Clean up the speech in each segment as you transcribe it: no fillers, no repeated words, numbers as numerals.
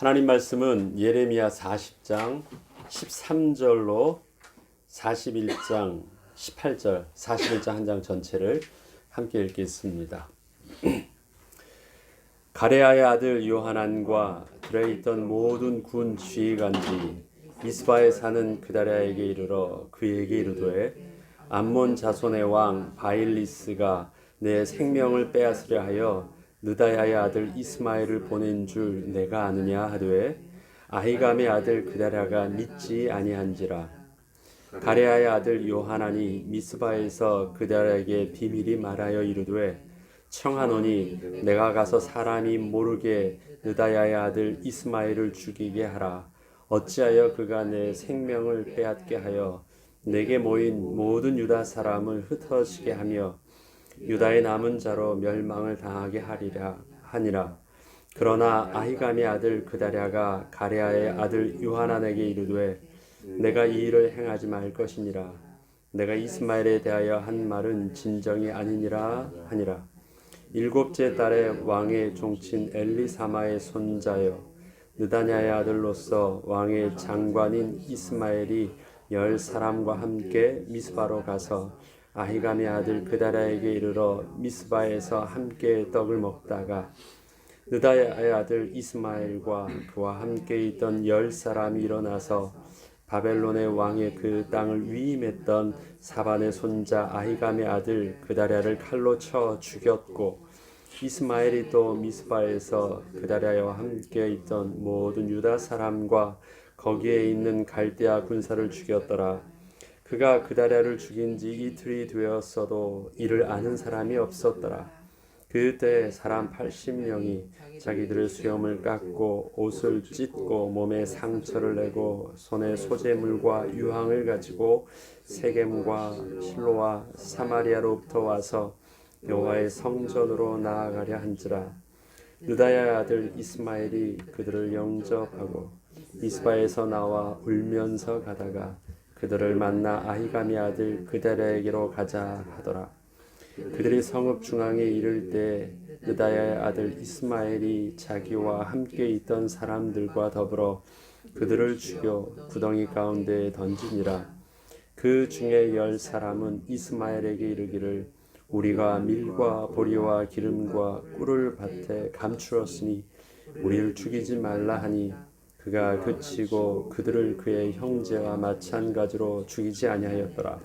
하나님 말씀은 예레미야 40장 13절로 41장 18절, 41장 한 장 전체를 함께 읽겠습니다. 가레아의 아들 요하난과 들에 있던 모든 군 지휘관들이 미스바에 사는 그다랴에게 이르러 그에게 이르되 암몬 자손의 왕 바일리스가 내 생명을 빼앗으려 하여 느다야의 아들 이스마엘을 보낸 줄 내가 아느냐 하되 아히감의 아들 그다랴가 믿지 아니한지라. 가레아의 아들 요하난이 미스바에서 그다랴에게 비밀이 말하여 이르되 청하노니 내가 가서 사람이 모르게 느다야의 아들 이스마엘을 죽이게 하라. 어찌하여 그가 내 생명을 빼앗게 하여 내게 모인 모든 유다 사람을 흩어지게 하며 유다의 남은 자로 멸망을 당하게 하니라. 그러나 아히감의 아들 그다랴가 가레아의 아들 요하난에게 이르되 내가 이 일을 행하지 말 것이니라. 내가 이스마엘에 대하여 한 말은 진정이 아니니라 하니라. 일곱째 달에 왕의 종친 엘리사마의 손자여 느다냐의 아들로서 왕의 장관인 이스마엘이 10사람과 함께 미스바로 가서 아히감의 아들 그다랴에게 이르러 미스바에서 함께 떡을 먹다가 느다야의 아들 이스마엘과 그와 함께 있던 10사람이 일어나서 바벨론의 왕의 그 땅을 위임했던 사반의 손자 아히감의 아들 그다랴를 칼로 쳐 죽였고 이스마엘이 또 미스바에서 그다랴와 함께 있던 모든 유다 사람과 거기에 있는 갈대아 군사를 죽였더라. 그가 그다랴를 죽인 지 이틀이 되었어도 이를 아는 사람이 없었더라. 그때 사람 80명이 자기들의 수염을 깎고 옷을 찢고 몸에 상처를 내고 손에 소재물과 유황을 가지고 세겜과 실로와 사마리아로부터 와서 여호와의 성전으로 나아가려 한지라. 느다야의 아들 이스마엘이 그들을 영접하고 미스바에서 나와 울면서 가다가 그들을 만나 아히감의 아들 그다랴에게로 가자 하더라. 그들이 성읍 중앙에 이를 때 느다야의 아들 이스마엘이 자기와 함께 있던 사람들과 더불어 그들을 죽여 구덩이 가운데에 던지니라. 그 중에 10사람은 이스마엘에게 이르기를 우리가 밀과 보리와 기름과 꿀을 밭에 감추었으니 우리를 죽이지 말라 하니 그가 그치고 그들을 그의 형제와 마찬가지로 죽이지 아니하였더라.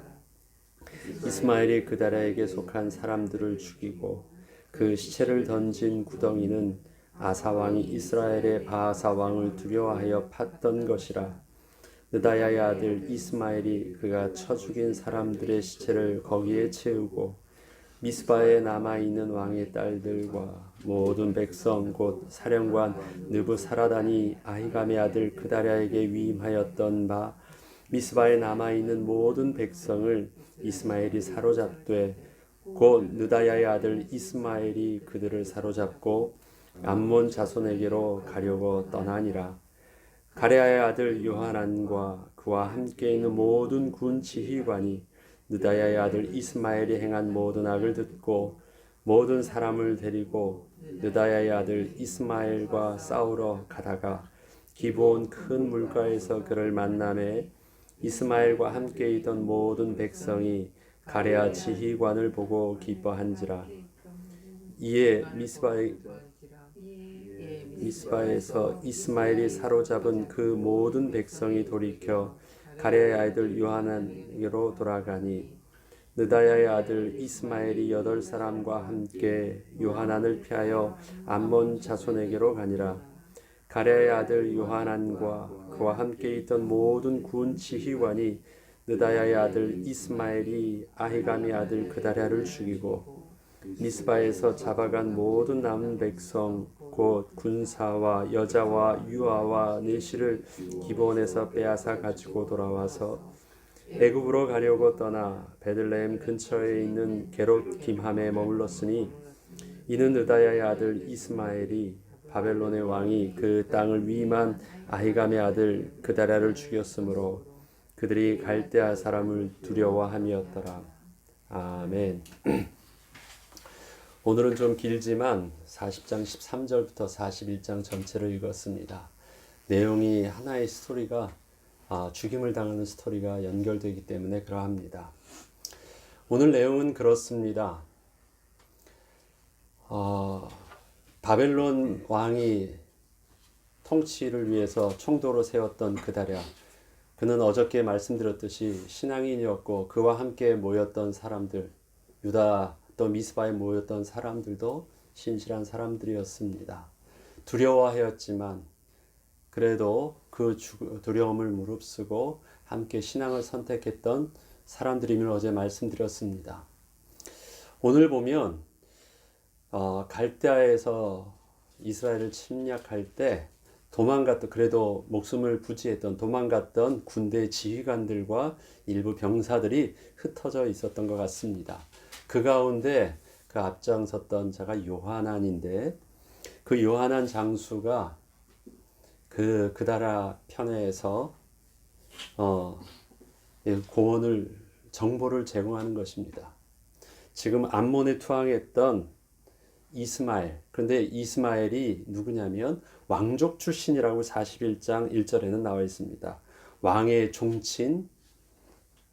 이스마엘이 그다랴에게 속한 사람들을 죽이고 그 시체를 던진 구덩이는 아사 왕이 이스라엘의 바하사 왕을 두려워하여 팠던 것이라. 느다야의 아들 이스마엘이 그가 쳐 죽인 사람들의 시체를 거기에 채우고 미스바에 남아있는 왕의 딸들과 모든 백성 곧 사령관 느부사라단이 아히감의 아들 그다랴에게 위임하였던 바 미스바에 남아있는 모든 백성을 이스마엘이 사로잡되 곧 느다야의 아들 이스마엘이 그들을 사로잡고 암몬 자손에게로 가려고 떠나니라. 가레아의 아들 요하난과 그와 함께 있는 모든 군 지휘관이 느다야의 아들 이스마엘이 행한 모든 악을 듣고 모든 사람을 데리고 느다야의 아들 이스마엘과 싸우러 가다가 기브온 큰 물가에서 그를 만나매 이스마엘과 함께 있던 모든 백성이 가레아 지휘관을 보고 기뻐한지라. 이에 미스바에서 이스마엘이 사로잡은 그 모든 백성이 돌이켜 가레아의 아들 요하난에게로 돌아가니 느다야의 아들 이스마엘이 8사람과 함께 요하난을 피하여 암몬 자손에게로 가니라. 가레아의 아들 요하난과 그와 함께 있던 모든 군 지휘관이 느다야의 아들 이스마엘이 아히감의 아들 그다랴를 죽이고 미스바에서 잡아간 모든 남은 백성 곧 군사와 여자와 유아와 내시를 기브온에서 빼앗아 가지고 돌아와서 애굽으로 가려고 떠나 베들레헴 근처에 있는 게롯 김함에 머물렀으니 이는 느다야의 아들 이스마엘이 바벨론의 왕이 그 땅을 위임한 아히감의 아들 그다랴를 죽였으므로 그들이 갈대아 사람을 두려워함이었더라. 아멘. 오늘은 좀 길지만 40장 13절부터 41장 전체를 읽었습니다. 내용이 하나의 스토리가 죽임을 당하는 스토리가 연결되기 때문에 그러합니다. 오늘 내용은 그렇습니다. 바벨론 왕이 통치를 위해서 총독으로 세웠던 그다랴, 그는 어저께 말씀드렸듯이 신앙인이었고 그와 함께 모였던 사람들, 유다 또 미스바에 모였던 사람들도 신실한 사람들이었습니다. 두려워하였지만 그래도 그 두려움을 무릅쓰고 함께 신앙을 선택했던 사람들임을 어제 말씀드렸습니다. 오늘 보면 갈대아에서 이스라엘을 침략할 때 그래도 목숨을 부지했던 도망갔던 군대 지휘관들과 일부 병사들이 흩어져 있었던 것 같습니다. 그 가운데 그 앞장섰던 자가 요하난인데, 그 요하난 장수가 그 그다랴 편에서 정보를 제공하는 것입니다. 지금 암몬에 투항했던 이스마엘, 그런데 이스마엘이 누구냐면 왕족 출신이라고 41장 1절에는 나와 있습니다. 왕의 종친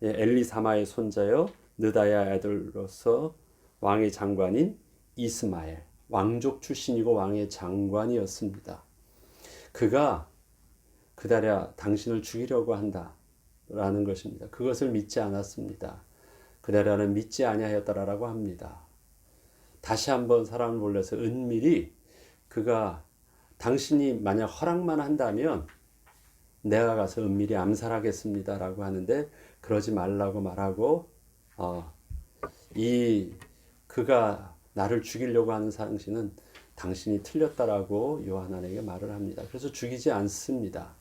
엘리사마의 손자여 느다야 아들로서 왕의 장관인 이스마엘, 왕족 출신이고 왕의 장관이었습니다. 그가 그다랴 당신을 죽이려고 한다라는 것입니다. 그것을 믿지 않았습니다. 그다랴는 믿지 아니하였다라고 합니다. 다시 한번 사람을 불러서 은밀히 그가 당신이 만약 허락만 한다면 내가 가서 은밀히 암살하겠습니다라고 하는데 그러지 말라고 말하고 그가 나를 죽이려고 하는 당신은 당신이 틀렸다라고 요하난에게 말을 합니다. 그래서 죽이지 않습니다.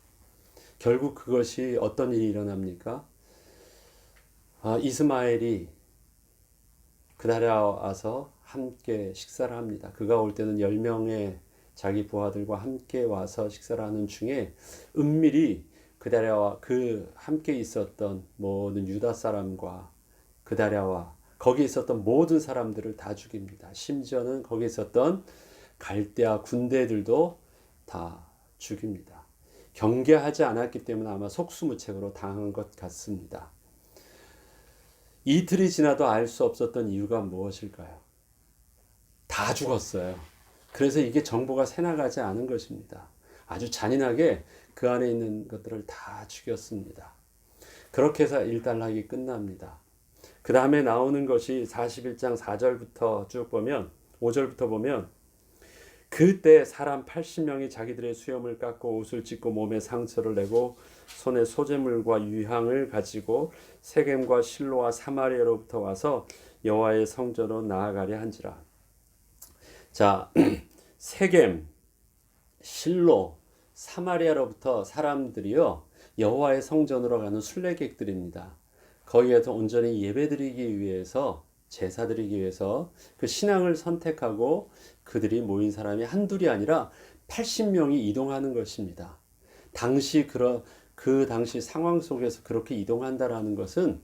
결국 그것이 어떤 일이 일어납니까? 이스마엘이 그다랴 와서 함께 식사를 합니다. 그가 올 때는 10명의 자기 부하들과 함께 와서 식사를 하는 중에 은밀히 그다랴와 그 함께 있었던 모든 유다 사람과 그다랴와 거기 있었던 모든 사람들을 다 죽입니다. 심지어는 거기 있었던 갈대아 군대들도 다 죽입니다. 경계하지 않았기 때문에 아마 속수무책으로 당한 것 같습니다. 이틀이 지나도 알 수 없었던 이유가 무엇일까요? 다 죽었어요. 그래서 이게 정보가 새나가지 않은 것입니다. 아주 잔인하게 그 안에 있는 것들을 다 죽였습니다. 그렇게 해서 일단락이 끝납니다. 그 다음에 나오는 것이 41장 4절부터 쭉 보면 5절부터 보면 그때 사람 80명이 자기들의 수염을 깎고 옷을 찢고 몸에 상처를 내고 손에 소재물과 유향을 가지고 세겜과 실로와 사마리아로부터 와서 여호와의 성전으로 나아가려 한지라. 자, 세겜, 실로, 사마리아로부터 사람들이요 여호와의 성전으로 가는 순례객들입니다. 거기에서 온전히 예배드리기 위해서 제사드리기 위해서 그 신앙을 선택하고 그들이 모인 사람이 한둘이 아니라 80명이 이동하는 것입니다. 그 당시 상황 속에서 그렇게 이동한다라는 것은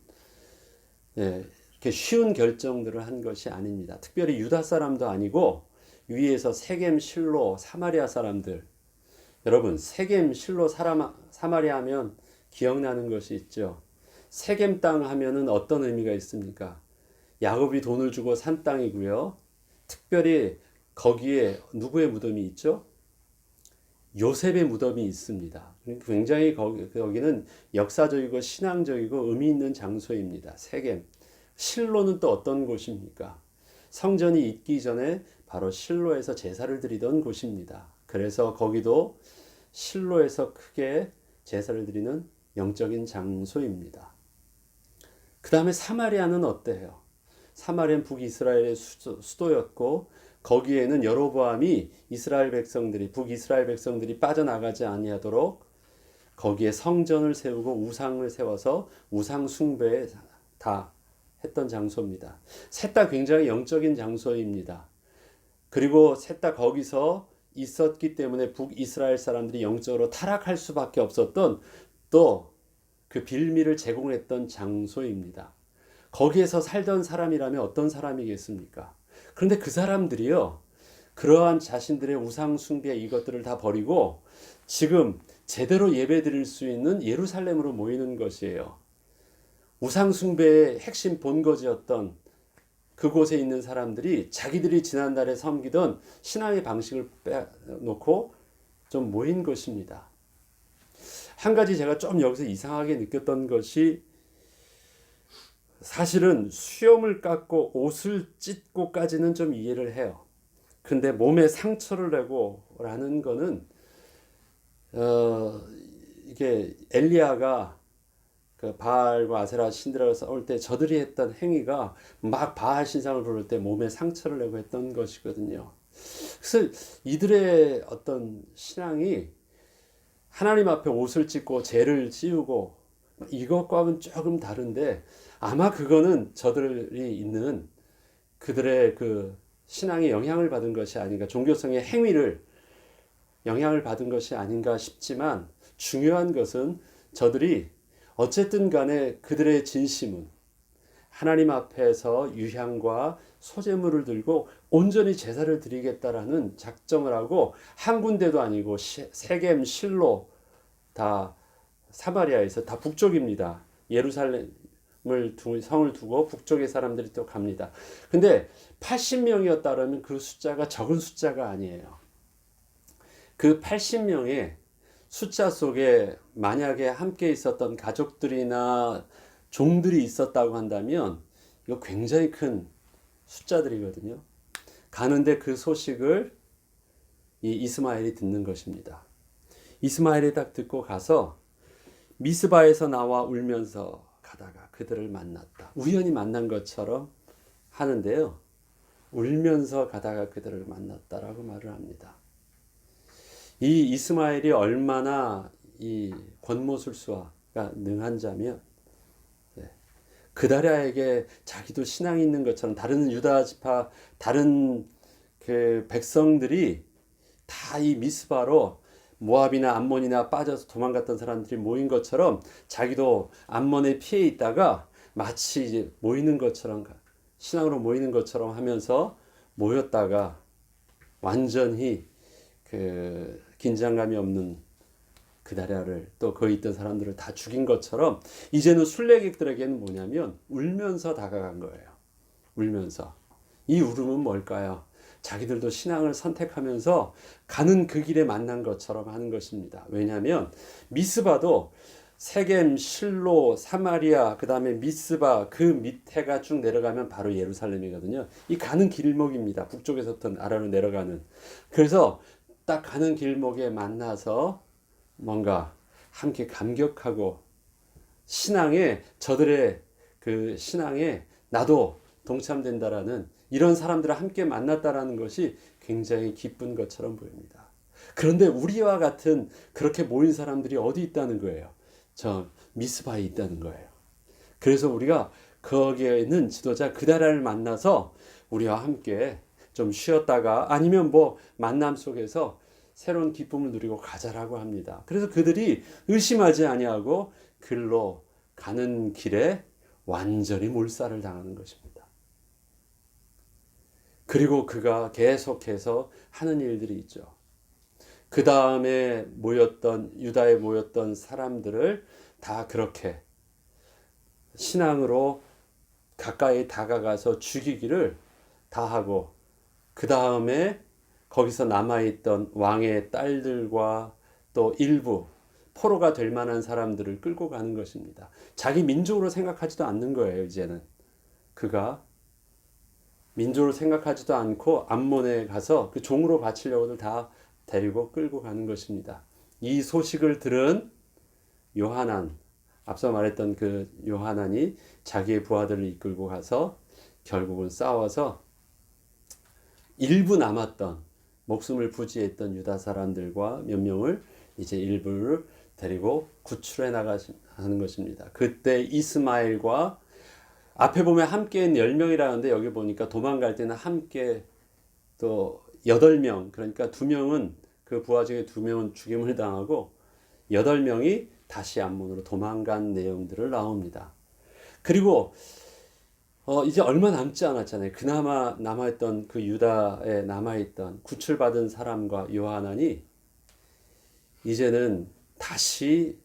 이렇게 쉬운 결정들을 한 것이 아닙니다. 특별히 유다 사람도 아니고 위에서 세겜, 실로, 사마리아 사람들. 여러분, 세겜, 실로, 사마리아 하면 기억나는 것이 있죠. 세겜 땅 하면은 어떤 의미가 있습니까? 야곱이 돈을 주고 산 땅이고요. 특별히 거기에 누구의 무덤이 있죠? 요셉의 무덤이 있습니다. 굉장히 거기는 역사적이고 신앙적이고 의미 있는 장소입니다. 세겜. 실로는 또 어떤 곳입니까? 성전이 있기 전에 바로 실로에서 제사를 드리던 곳입니다. 그래서 거기도 실로에서 크게 제사를 드리는 영적인 장소입니다. 그 다음에 사마리아는 어때요? 사마리아는 북이스라엘의 수도였고 거기에는 여로보암이 북이스라엘 백성들이 빠져나가지 아니하도록 거기에 성전을 세우고 우상을 세워서 우상 숭배에 다 했던 장소입니다. 셋 다 굉장히 영적인 장소입니다. 그리고 셋 다 거기서 있었기 때문에 북이스라엘 사람들이 영적으로 타락할 수밖에 없었던 또 그 빌미를 제공했던 장소입니다. 거기에서 살던 사람이라면 어떤 사람이겠습니까? 그런데 그 사람들이요, 그러한 자신들의 우상 숭배 이것들을 다 버리고 지금 제대로 예배드릴 수 있는 예루살렘으로 모이는 것이에요. 우상숭배의 핵심 본거지였던 그곳에 있는 사람들이 자기들이 지난달에 섬기던 신앙의 방식을 빼놓고 좀 모인 것입니다. 한 가지 제가 좀 여기서 이상하게 느꼈던 것이, 사실은 수염을 깎고 옷을 찢고까지는 좀 이해를 해요. 근데 몸에 상처를 내고 라는 거는 이게 엘리야가 그 바알과 아세라 신들하고 싸울 때 저들이 했던 행위가 막 바알 신상을 부를 때 몸에 상처를 내고 했던 것이거든요. 그래서 이들의 어떤 신앙이 하나님 앞에 옷을 찢고 죄를 지우고 이것과는 조금 다른데, 아마 그거는 저들이 있는 그들의 그 신앙에 영향을 받은 것이 아닌가, 종교성의 행위를 영향을 받은 것이 아닌가 싶지만, 중요한 것은 저들이 어쨌든 간에 그들의 진심은 하나님 앞에서 유향과 소제물을 들고 온전히 제사를 드리겠다라는 작정을 하고, 한 군데도 아니고 세겜, 실로 다 사마리아에서 다 북쪽입니다. 예루살렘을 성을 두고 북쪽의 사람들이 또 갑니다. 근데 80명이었다면 그 숫자가 적은 숫자가 아니에요. 그 80명의 숫자 속에 만약에 함께 있었던 가족들이나 종들이 있었다고 한다면 이거 굉장히 큰 숫자들이거든요. 가는데 그 소식을 이 이스마엘이 듣는 것입니다. 이스마엘이 딱 듣고 가서 미스바에서 나와 울면서 가다가 그들을 만났다. 우연히 만난 것처럼 하는데요. 울면서 가다가 그들을 만났다라고 말을 합니다. 이 이스마엘이 얼마나 이 권모술수가 능한 자면, 그다랴에게 자기도 신앙이 있는 것처럼 다른 유다 지파 다른 그 백성들이 다 이 미스바로 모압이나 암몬이나 빠져서 도망갔던 사람들이 모인 것처럼 자기도 암몬에 피해 있다가 마치 이제 모이는 것처럼, 신앙으로 모이는 것처럼 하면서 모였다가 완전히 그 긴장감이 없는 그다랴를 또 거기 있던 사람들을 다 죽인 것처럼 이제는 순례객들에게는 뭐냐면 울면서 다가간 거예요. 울면서. 이 울음은 뭘까요? 자기들도 신앙을 선택하면서 가는 그 길에 만난 것처럼 하는 것입니다. 왜냐하면 미스바도 세겜, 실로, 사마리아, 그 다음에 미스바, 그 밑에가 쭉 내려가면 바로 예루살렘이거든요. 이 가는 길목입니다. 북쪽에서부터 아래로 내려가는. 그래서 딱 가는 길목에 만나서 뭔가 함께 감격하고 신앙에, 저들의 그 신앙에 나도 동참된다라는 이런 사람들을 함께 만났다라는 것이 굉장히 기쁜 것처럼 보입니다. 그런데 우리와 같은 그렇게 모인 사람들이 어디 있다는 거예요? 저 미스바에 있다는 거예요. 그래서 우리가 거기에 있는 지도자 그다랴를 만나서 우리와 함께 좀 쉬었다가 아니면 뭐 만남 속에서 새로운 기쁨을 누리고 가자라고 합니다. 그래서 그들이 의심하지 아니하고 글로 가는 길에 완전히 몰살을 당하는 것입니다. 그리고 그가 계속해서 하는 일들이 있죠. 그 다음에 모였던 유다에 모였던 사람들을 다 그렇게 신앙으로 가까이 다가가서 죽이기를 다 하고, 그 다음에 거기서 남아있던 왕의 딸들과 또 일부 포로가 될 만한 사람들을 끌고 가는 것입니다. 자기 민족으로 생각하지도 않는 거예요. 이제는 그가 민족으로 생각하지도 않고 암몬에 가서 그 종으로 바치려고들 다 데리고 끌고 가는 것입니다. 이 소식을 들은 요하난, 앞서 말했던 그 요하난이 자기의 부하들을 이끌고 가서 결국은 싸워서 일부 남았던 목숨을 부지했던 유다 사람들과 몇 명을 이제 일부를 데리고 구출해 나가는 것입니다. 그때 이스마엘과 앞에 보면 함께인 10명이라는데 여기 보니까 도망갈 때는 함께 또 8명, 그러니까 2명은 그 부하 중에 2명은 죽임을 당하고 8명이 다시 암몬으로 도망간 내용들을 나옵니다. 그리고 이제 얼마 남지 않았잖아요. 그나마 남아있던 그 유다에 남아있던 구출받은 사람과 요하난이 이제는 다시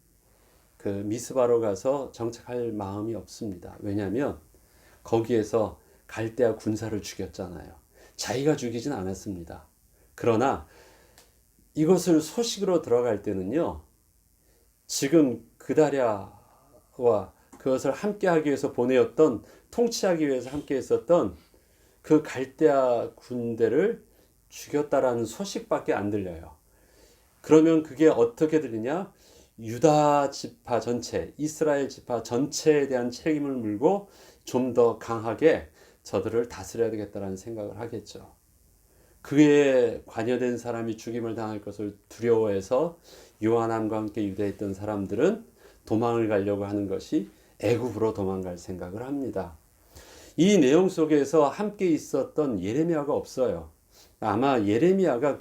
그 미스바로 가서 정착할 마음이 없습니다. 왜냐하면 거기에서 갈대아 군사를 죽였잖아요. 자기가 죽이진 않았습니다. 그러나 이것을 소식으로 들어갈 때는요, 지금 그다랴와 그것을 함께하기 위해서 보내었던, 통치하기 위해서 함께 했었던 그 갈대아 군대를 죽였다라는 소식밖에 안 들려요. 그러면 그게 어떻게 들리냐? 유다 지파 전체, 이스라엘 지파 전체에 대한 책임을 물고 좀 더 강하게 저들을 다스려야 되겠다라는 생각을 하겠죠. 그에 관여된 사람이 죽임을 당할 것을 두려워해서 요한함과 함께 유대했던 사람들은 도망을 가려고 하는 것이 애굽으로 도망갈 생각을 합니다. 이 내용 속에서 함께 있었던 예레미야가 없어요. 아마 예레미야가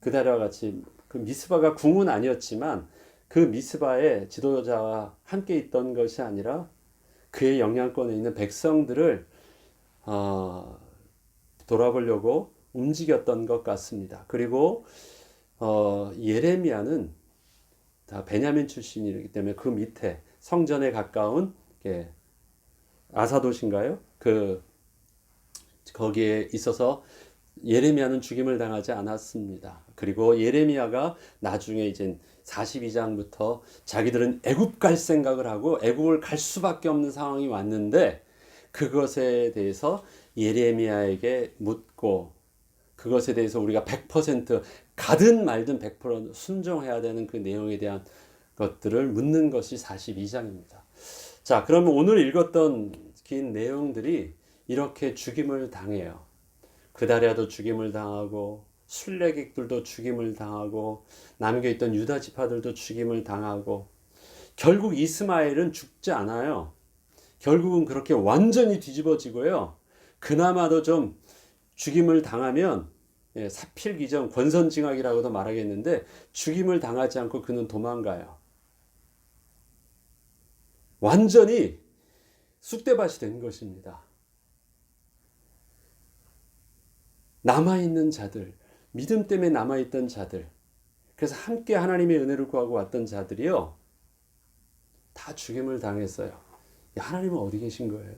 그다리와 같이 그 미스바가 궁은 아니었지만 그 미스바의 지도자와 함께 있던 것이 아니라 그의 영향권에 있는 백성들을 돌아보려고 움직였던 것 같습니다. 그리고 예레미야는 다 베냐민 출신이기 때문에 그 밑에 성전에 가까운 아사도신가요? 거기에 있어서 예레미야는 죽임을 당하지 않았습니다. 그리고 예레미야가 나중에 이제 42장부터 자기들은 애굽 갈 생각을 하고 애굽을 갈 수밖에 없는 상황이 왔는데 그것에 대해서 예레미야에게 묻고 그것에 대해서 우리가 100% 가든 말든 100% 순종해야 되는 그 내용에 대한 것들을 묻는 것이 42장입니다. 자, 그러면 오늘 읽었던 긴 내용들이 이렇게 죽임을 당해요. 그다랴도 죽임을 당하고 순례객들도 죽임을 당하고 남겨있던 유다 지파들도 죽임을 당하고 결국 이스마엘은 죽지 않아요. 결국은 그렇게 완전히 뒤집어지고요. 그나마도 좀 죽임을 당하면 사필기정 권선징악이라고도 말하겠는데 죽임을 당하지 않고 그는 도망가요. 완전히 쑥대밭이 된 것입니다. 남아있는 자들, 믿음 때문에 남아있던 자들, 그래서 함께 하나님의 은혜를 구하고 왔던 자들이요, 다 죽임을 당했어요. 하나님은 어디 계신 거예요?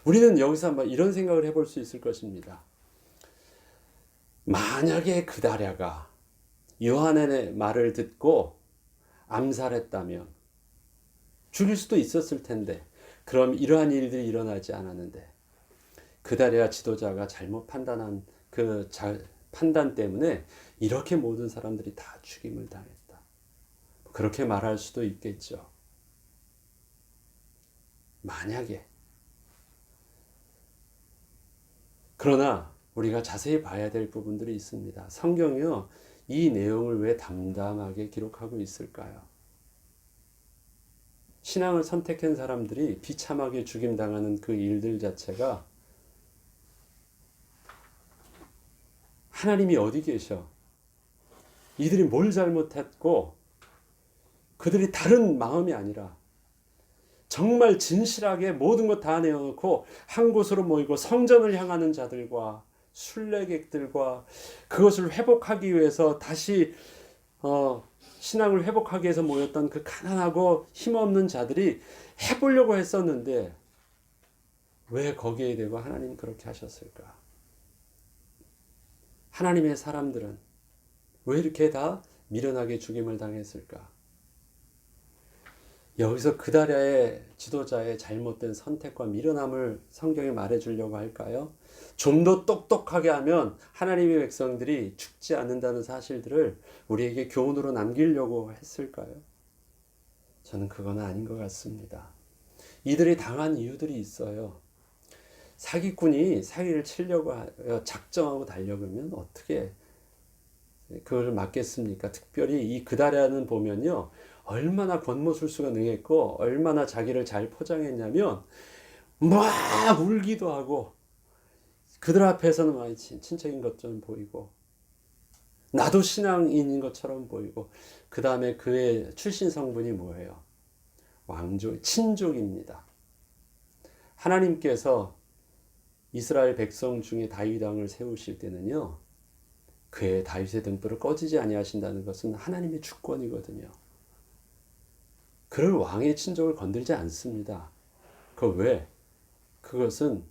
우리는 여기서 한번 이런 생각을 해볼 수 있을 것입니다. 만약에 그다랴가 요한의 말을 듣고 암살했다면 죽일 수도 있었을 텐데 그럼 이러한 일들이 일어나지 않았는데 그다랴 지도자가 잘못 판단한 그 판단 때문에 이렇게 모든 사람들이 다 죽임을 당했다. 그렇게 말할 수도 있겠죠. 만약에. 그러나 우리가 자세히 봐야 될 부분들이 있습니다. 성경이요, 이 내용을 왜 담담하게 기록하고 있을까요? 신앙을 선택한 사람들이 비참하게 죽임당하는 그 일들 자체가 하나님이 어디 계셔? 이들이 뭘 잘못했고 그들이 다른 마음이 아니라 정말 진실하게 모든 것 다 내어놓고 한 곳으로 모이고 성전을 향하는 자들과 순례객들과 그것을 회복하기 위해서 다시 신앙을 회복하기 위해서 모였던 그 가난하고 힘없는 자들이 해보려고 했었는데 왜 거기에 대고 하나님 그렇게 하셨을까? 하나님의 사람들은 왜 이렇게 다 미련하게 죽임을 당했을까? 여기서 그다랴의 지도자의 잘못된 선택과 미련함을 성경에 말해주려고 할까요? 좀 더 똑똑하게 하면 하나님의 백성들이 죽지 않는다는 사실들을 우리에게 교훈으로 남기려고 했을까요? 저는 그건 아닌 것 같습니다. 이들이 당한 이유들이 있어요. 사기꾼이 사기를 치려고 작정하고 달려가면 어떻게 그걸 막겠습니까? 특별히 이 그다랴는 보면요, 얼마나 권모술수가 능했고 얼마나 자기를 잘 포장했냐면 막 울기도 하고 그들 앞에서는 많이 친척인 것처럼 보이고 나도 신앙인인 것처럼 보이고 그 다음에 그의 출신 성분이 뭐예요? 왕족, 친족입니다. 하나님께서 이스라엘 백성 중에 다윗 왕을 세우실 때는요, 그의 다윗의 등불을 꺼지지 아니하신다는 것은 하나님의 주권이거든요. 그를 왕의 친족을 건들지 않습니다. 그 왜? 그것은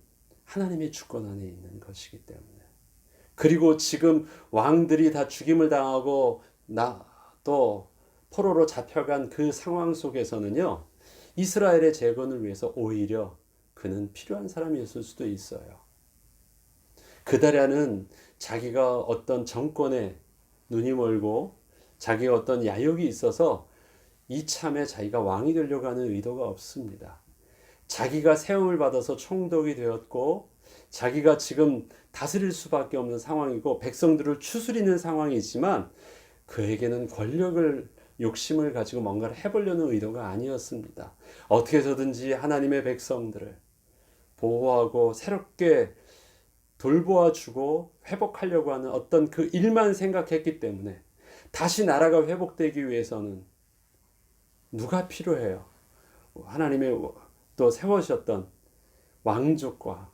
하나님의 주권 안에 있는 것이기 때문에. 그리고 지금 왕들이 다 죽임을 당하고 또 포로로 잡혀간 그 상황 속에서는요, 이스라엘의 재건을 위해서 오히려 그는 필요한 사람이었을 수도 있어요. 그다라는 자기가 어떤 정권에 눈이 멀고 자기가 어떤 야욕이 있어서 이참에 자기가 왕이 되려고 하는 의도가 없습니다. 자기가 세움을 받아서 총독이 되었고 자기가 지금 다스릴 수밖에 없는 상황이고 백성들을 추스리는 상황이지만 그에게는 권력을 욕심을 가지고 뭔가를 해보려는 의도가 아니었습니다. 어떻게 해서든지 하나님의 백성들을 보호하고 새롭게 돌보아주고 회복하려고 하는 어떤 그 일만 생각했기 때문에 다시 나라가 회복되기 위해서는 누가 필요해요? 하나님의 또 세우셨던 왕족과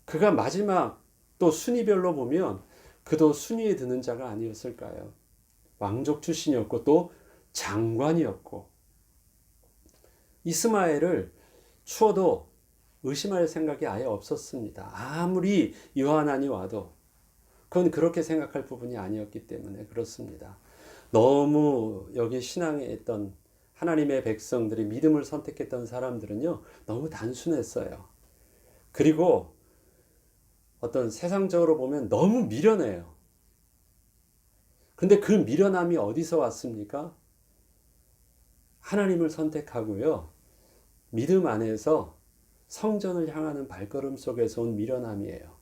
그가 마지막 또 순위별로 보면 그도 순위에 드는 자가 아니었을까요? 왕족 출신이었고 또 장관이었고 이스마엘을 추워도 의심할 생각이 아예 없었습니다. 아무리 요한안이 와도 그건 그렇게 생각할 부분이 아니었기 때문에 그렇습니다. 너무 여기 신앙에 있던 하나님의 백성들이 믿음을 선택했던 사람들은요, 너무 단순했어요. 그리고 어떤 세상적으로 보면 너무 미련해요. 근데 그 미련함이 어디서 왔습니까? 하나님을 선택하고요, 믿음 안에서 성전을 향하는 발걸음 속에서 온 미련함이에요.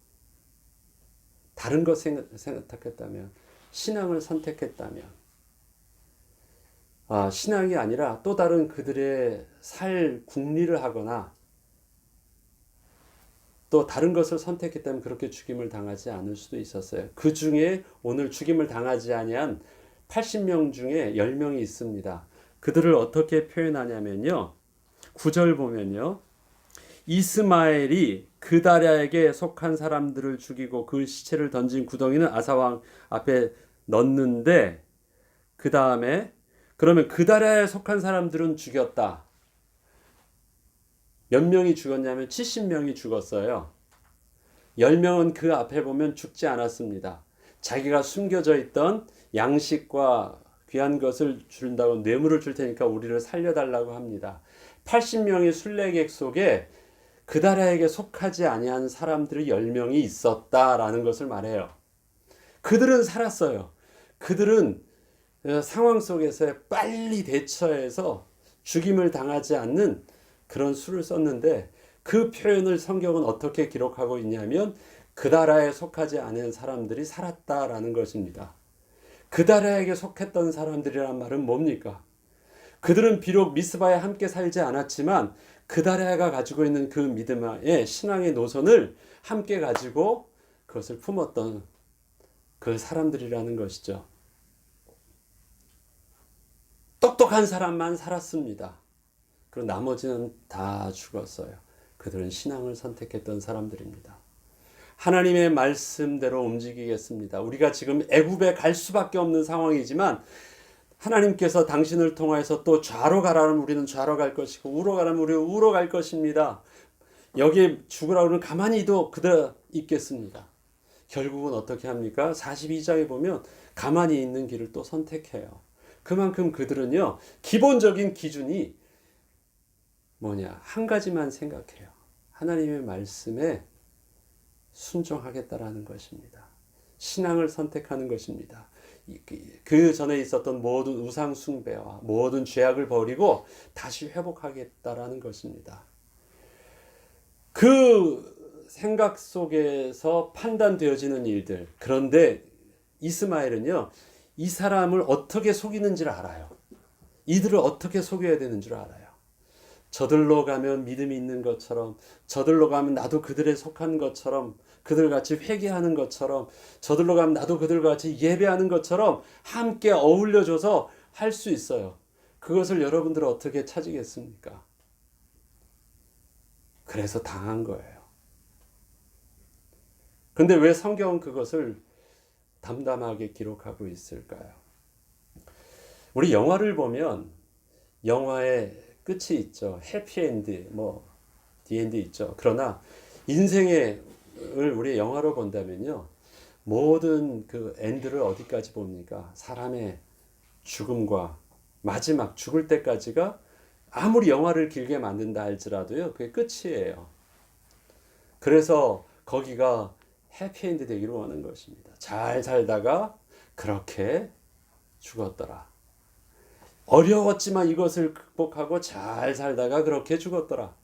다른 것 선택했다면, 신앙을 선택했다면, 신앙이 아니라 또 다른 그들의 살 궁리를 하거나 또 다른 것을 선택했다면 그렇게 죽임을 당하지 않을 수도 있었어요. 그 중에 오늘 죽임을 당하지 아니한 80명 중에 10명이 있습니다. 그들을 어떻게 표현하냐면요. 9절 보면요. 이스마엘이 그다랴에게 속한 사람들을 죽이고 그 시체를 던진 구덩이는 아사왕 앞에 넣는데 그 다음에 그러면 그다랴에 속한 사람들은 죽였다. 몇 명이 죽었냐면 70명이 죽었어요. 10명은 그 앞에 보면 죽지 않았습니다. 자기가 숨겨져 있던 양식과 귀한 것을 준다고 뇌물을 줄 테니까 우리를 살려달라고 합니다. 80명의 순례객 속에 그다랴에게 속하지 아니한 사람들이 10명이 있었다라는 것을 말해요. 그들은 살았어요. 그들은 상황 속에서 빨리 대처해서 죽임을 당하지 않는 그런 수를 썼는데 그 표현을 성경은 어떻게 기록하고 있냐면 그다랴에 속하지 않은 사람들이 살았다라는 것입니다. 그다랴에게 속했던 사람들이란 말은 뭡니까? 그들은 비록 미스바에 함께 살지 않았지만 그다랴가 가지고 있는 그 믿음의 신앙의 노선을 함께 가지고 그것을 품었던 그 사람들이라는 것이죠. 똑똑한 사람만 살았습니다. 그리고 나머지는 다 죽었어요. 그들은 신앙을 선택했던 사람들입니다. 하나님의 말씀대로 움직이겠습니다. 우리가 지금 애굽에 갈 수밖에 없는 상황이지만 하나님께서 당신을 통하여서 또 좌로 가라면 우리는 좌로 갈 것이고 우로 가라면 우리는 우로 갈 것입니다. 여기에 죽으라고 하면 가만히도 그대로 있겠습니다. 결국은 어떻게 합니까? 42장에 보면 가만히 있는 길을 또 선택해요. 그만큼 그들은요, 기본적인 기준이 한 가지만 생각해요. 하나님의 말씀에 순종하겠다라는 것입니다. 신앙을 선택하는 것입니다. 그 전에 있었던 모든 우상 숭배와 모든 죄악을 버리고 다시 회복하겠다라는 것입니다. 그 생각 속에서 판단되어지는 일들. 그런데 이스마엘은요, 이 사람을 어떻게 속이는지를 알아요. 이들을 어떻게 속여야 되는 줄 알아요. 저들로 가면 믿음이 있는 것처럼, 저들로 가면 나도 그들에 속한 것처럼, 그들같이 회개하는 것처럼, 저들로 가면 나도 그들과 같이 예배하는 것처럼 함께 어울려줘서 할 수 있어요. 그것을 여러분들은 어떻게 찾으겠습니까? 그래서 당한 거예요. 근데 왜 성경은 그것을 담담하게 기록하고 있을까요? 우리 영화를 보면 영화의 끝이 있죠. 해피엔드, 디엔드 있죠. 그러나 인생을 우리 영화로 본다면요, 모든 그 엔드를 어디까지 봅니까? 사람의 죽음과 마지막 죽을 때까지가 아무리 영화를 길게 만든다 할지라도요, 그게 끝이에요. 그래서 거기가 해피엔드 되기를 원하는 것입니다. 잘 살다가 그렇게 죽었더라. 어려웠지만 이것을 극복하고 잘 살다가 그렇게 죽었더라.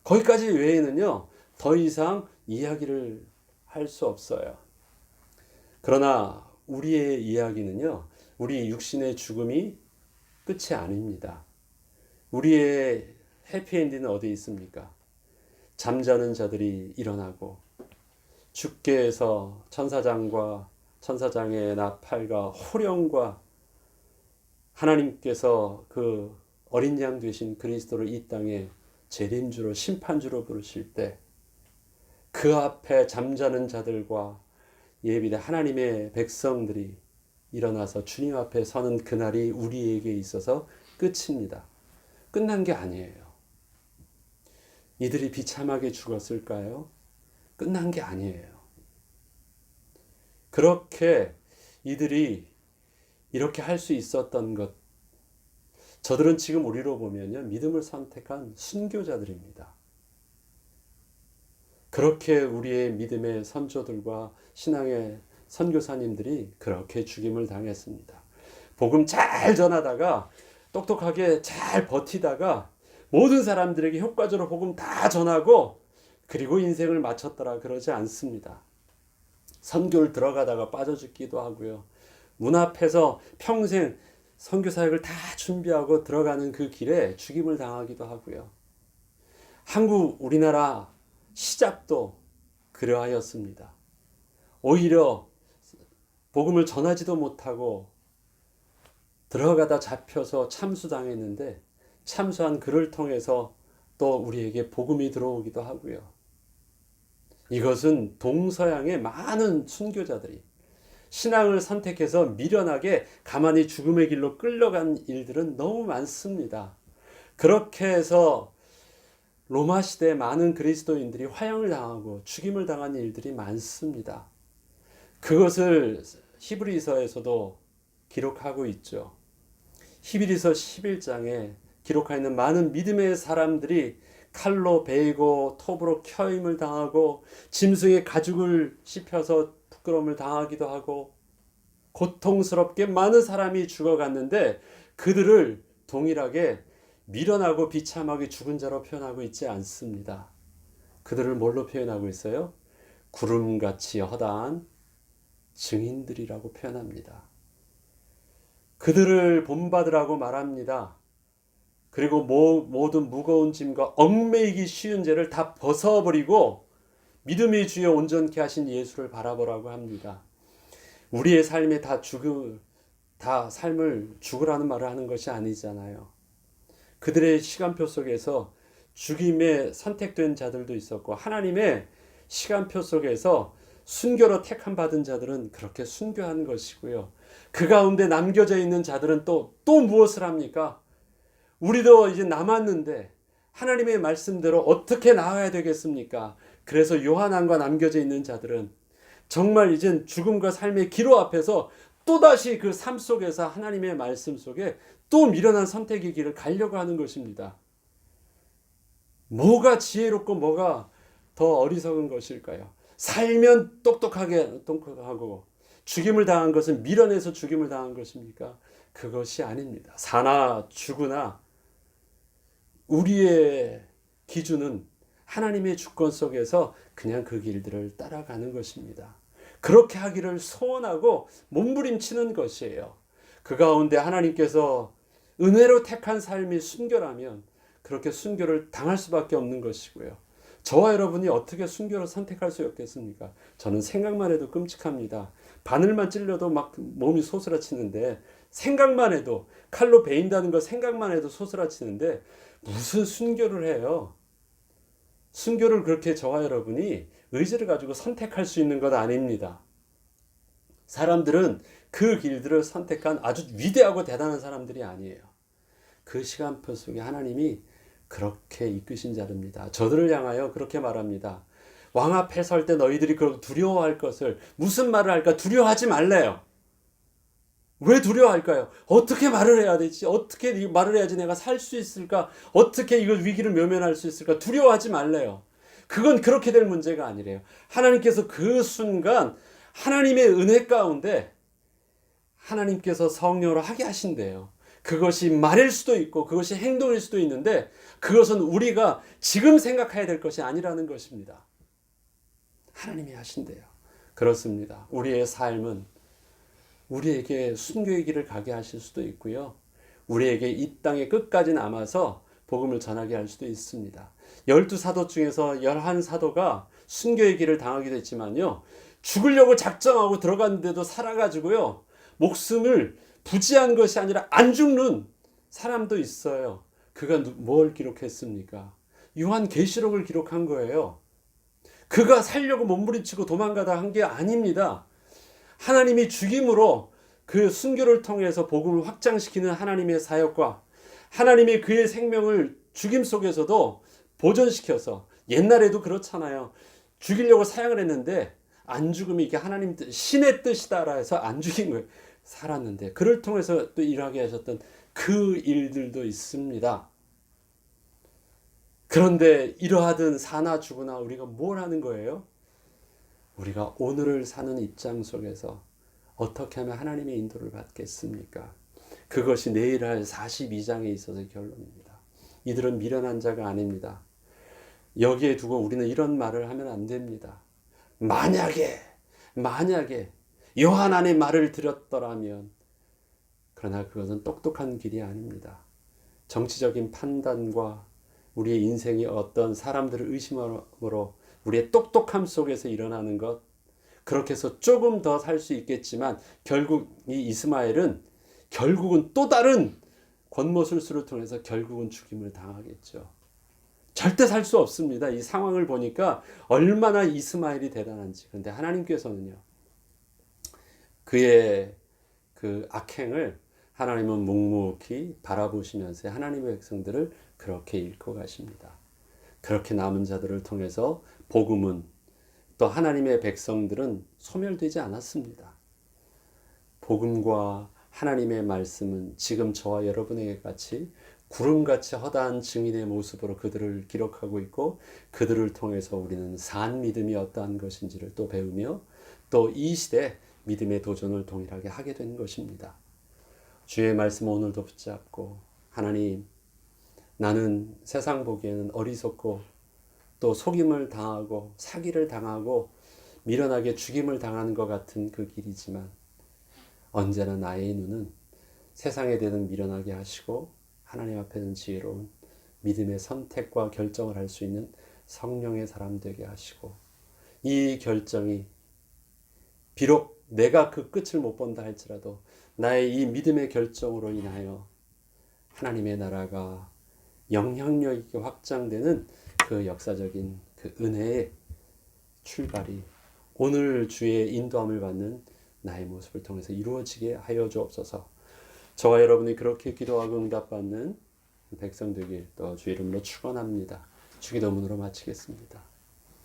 거기까지 외에는요, 더 이상 이야기를 할 수 없어요. 그러나 우리의 이야기는요, 우리 육신의 죽음이 끝이 아닙니다. 우리의 해피엔딩은 어디에 있습니까? 잠자는 자들이 일어나고 주께서 천사장의 나팔과 호령과 하나님께서 그 어린 양 되신 그리스도를 이 땅에 재림주로 심판주로 부르실 때 그 앞에 잠자는 자들과 예비된 하나님의 백성들이 일어나서 주님 앞에 서는 그날이 우리에게 있어서 끝입니다. 끝난 게 아니에요. 이들이 비참하게 죽었을까요? 끝난 게 아니에요. 그렇게 이들이 이렇게 할 수 있었던 것, 저들은 지금 우리로 보면요, 믿음을 선택한 순교자들입니다. 그렇게 우리의 믿음의 선조들과 신앙의 선교사님들이 그렇게 죽임을 당했습니다. 복음 잘 전하다가 똑똑하게 잘 버티다가 모든 사람들에게 효과적으로 복음 다 전하고 그리고 인생을 마쳤더라 그러지 않습니다. 선교를 들어가다가 빠져 죽기도 하고요. 문 앞에서 평생 선교 사역을 다 준비하고 들어가는 그 길에 죽임을 당하기도 하고요. 우리나라 시작도 그러하였습니다. 오히려 복음을 전하지도 못하고 들어가다 잡혀서 참수당했는데 참수한 그를 통해서 또 우리에게 복음이 들어오기도 하고요. 이것은 동서양의 많은 순교자들이 신앙을 선택해서 미련하게 가만히 죽음의 길로 끌려간 일들은 너무 많습니다. 그렇게 해서 로마 시대에 많은 그리스도인들이 화형을 당하고 죽임을 당한 일들이 많습니다. 그것을 히브리서에서도 기록하고 있죠. 히브리서 11장에 기록하여 있는 많은 믿음의 사람들이 칼로 베이고 톱으로 켜임을 당하고 짐승의 가죽을 씹혀서 부끄러움을 당하기도 하고 고통스럽게 많은 사람이 죽어갔는데 그들을 동일하게 미련하고 비참하게 죽은 자로 표현하고 있지 않습니다. 그들을 뭘로 표현하고 있어요? 구름같이 허다한 증인들이라고 표현합니다. 그들을 본받으라고 말합니다. 그리고 모든 무거운 짐과 얽매이기 쉬운 죄를 다 벗어버리고 믿음의 주여 온전케 하신 예수를 바라보라고 합니다. 우리의 삶에 다 삶을 죽으라는 말을 하는 것이 아니잖아요. 그들의 시간표 속에서 죽임에 선택된 자들도 있었고 하나님의 시간표 속에서 순교로 택함 받은 자들은 그렇게 순교한 것이고요. 그 가운데 남겨져 있는 자들은 또 무엇을 합니까? 우리도 이제 남았는데 하나님의 말씀대로 어떻게 나아야 되겠습니까? 그래서 요한안과 남겨져 있는 자들은 정말 이젠 죽음과 삶의 기로 앞에서 또다시 그 삶 속에서 하나님의 말씀 속에 또 미련한 선택의 길을 가려고 하는 것입니다. 뭐가 지혜롭고 뭐가 더 어리석은 것일까요? 살면 똑똑하고 죽임을 당한 것은 미련해서 죽임을 당한 것입니까? 그것이 아닙니다. 사나 죽으나 우리의 기준은 하나님의 주권 속에서 그냥 그 길들을 따라가는 것입니다. 그렇게 하기를 소원하고 몸부림치는 것이에요. 그 가운데 하나님께서 은혜로 택한 삶이 순교라면 그렇게 순교를 당할 수밖에 없는 것이고요. 저와 여러분이 어떻게 순교를 선택할 수 없겠습니까? 저는 생각만 해도 끔찍합니다. 바늘만 찔려도 막 몸이 소스라치는데 생각만 해도 칼로 베인다는 거 생각만 해도 소스라치는데 무슨 순교를 해요? 순교를 그렇게 저와 여러분이 의지를 가지고 선택할 수 있는 것 아닙니다. 사람들은 그 길들을 선택한 아주 위대하고 대단한 사람들이 아니에요. 그 시간표 속에 하나님이 그렇게 이끄신 자들입니다. 저들을 향하여 그렇게 말합니다. 왕 앞에 설 때 너희들이 그렇게 두려워할 것을, 무슨 말을 할까? 두려워하지 말래요. 왜 두려워할까요? 어떻게 말을 해야 되지? 어떻게 말을 해야지 내가 살 수 있을까? 어떻게 이걸 위기를 묘면할 수 있을까? 두려워하지 말래요. 그건 그렇게 될 문제가 아니래요. 하나님께서 그 순간 하나님의 은혜 가운데 하나님께서 성령으로 하게 하신대요. 그것이 말일 수도 있고 그것이 행동일 수도 있는데 그것은 우리가 지금 생각해야 될 것이 아니라는 것입니다. 하나님이 하신대요. 그렇습니다. 우리의 삶은 우리에게 순교의 길을 가게 하실 수도 있고요. 우리에게 이 땅의 끝까지 남아서 복음을 전하게 할 수도 있습니다. 12사도 중에서 11사도가 순교의 길을 당하기도 했지만요. 죽으려고 작정하고 들어갔는데도 살아가지고요. 목숨을 부지한 것이 아니라 안 죽는 사람도 있어요. 그가 뭘 기록했습니까? 요한계시록을 기록한 거예요. 그가 살려고 몸부림치고 도망가다 한 게 아닙니다. 하나님이 죽임으로 그 순교를 통해서 복음을 확장시키는 하나님의 사역과 하나님이 그의 생명을 죽임 속에서도 보존시켜서, 옛날에도 그렇잖아요. 죽이려고 사형을 했는데 안 죽으면 이게 하나님 뜻, 신의 뜻이다라 해서 안 죽인 거예요. 살았는데 그를 통해서 또 일하게 하셨던 그 일들도 있습니다. 그런데 이러하든 사나 죽으나 우리가 뭘 하는 거예요? 우리가 오늘을 사는 입장 속에서 어떻게 하면 하나님의 인도를 받겠습니까? 그것이 내일 할 42장에 있어서의 결론입니다. 이들은 미련한 자가 아닙니다. 여기에 두고 우리는 이런 말을 하면 안 됩니다. 만약에 요한안의 말을 들었더라면. 그러나 그것은 똑똑한 길이 아닙니다. 정치적인 판단과 우리의 인생이 어떤 사람들을 의심함으로 우리의 똑똑함 속에서 일어나는 것, 그렇게 해서 조금 더 살 수 있겠지만 결국 이 이스마엘은 결국은 또 다른 권모술수를 통해서 결국은 죽임을 당하겠죠. 절대 살 수 없습니다. 이 상황을 보니까 얼마나 이스마엘이 대단한지. 그런데 하나님께서는요, 그의 그 악행을 하나님은 묵묵히 바라보시면서 하나님의 백성들을 그렇게 잃고 가십니다. 그렇게 남은 자들을 통해서 복음은, 또 하나님의 백성들은 소멸되지 않았습니다. 복음과 하나님의 말씀은 지금 저와 여러분에게 같이 구름같이 허다한 증인의 모습으로 그들을 기록하고 있고, 그들을 통해서 우리는 산 믿음이 어떠한 것인지를 또 배우며 또 이 시대 믿음의 도전을 동일하게 하게 되는 것입니다. 주의 말씀 오늘도 붙잡고, 하나님, 나는 세상 보기에는 어리석고 또 속임을 당하고 사기를 당하고 미련하게 죽임을 당하는 것 같은 그 길이지만, 언제나 나의 눈은 세상에 대는 미련하게 하시고 하나님 앞에는 지혜로운 믿음의 선택과 결정을 할 수 있는 성령의 사람 되게 하시고, 이 결정이 비록 내가 그 끝을 못 본다 할지라도 나의 이 믿음의 결정으로 인하여 하나님의 나라가 영향력 있게 확장되는 그 역사적인 그 은혜의 출발이 오늘 주의 인도함을 받는 나의 모습을 통해서 이루어지게 하여 주옵소서. 저와 여러분이 그렇게 기도하고 응답받는 백성 되길 또 주 이름으로 축원합니다. 주기도문으로 마치겠습니다.